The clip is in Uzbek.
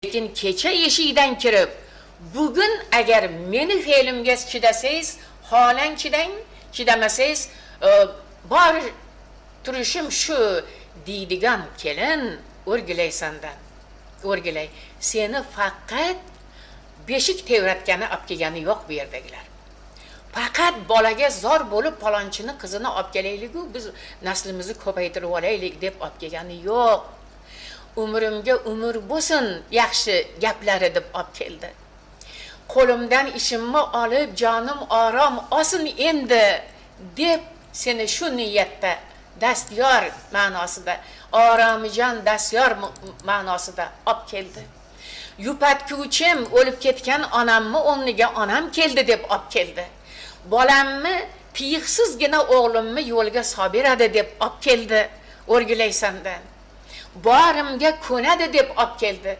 Lekin kecha eshigidan kirib, bugun agar meni fe'limga chidasangiz, holang chidang, chidamasangiz, bor turishim shu deydigan kelin o'rgilaysandan. O'rgilay. Seni faqat beshik tevratgani olib kelgani yo'q bu yerdagilar. Faqat bolaga zor bo'lib palonchini qizini olib kelaylik-ku, biz naslimizni ko'paytirib olaylik deb olib kelgani yo'q. Umrimga umr bo'lsin yaxshi gaplari deb olib keldi. Qo'limdan ishimni olib jonim orom olsin endi deb seni shu niyatda dastyor ma'nosida, oromijon dastyor ma'nosida olib keldi. Yupatguvchim o'lib ketgan onamni o'rniga onam keldi deb olib keldi. Bolamni piyiqsizgina o'g'limni yo'lga solib beradi deb olib keldi. O'rgilaysandan. Borimga ko'nadi deb olib keldi.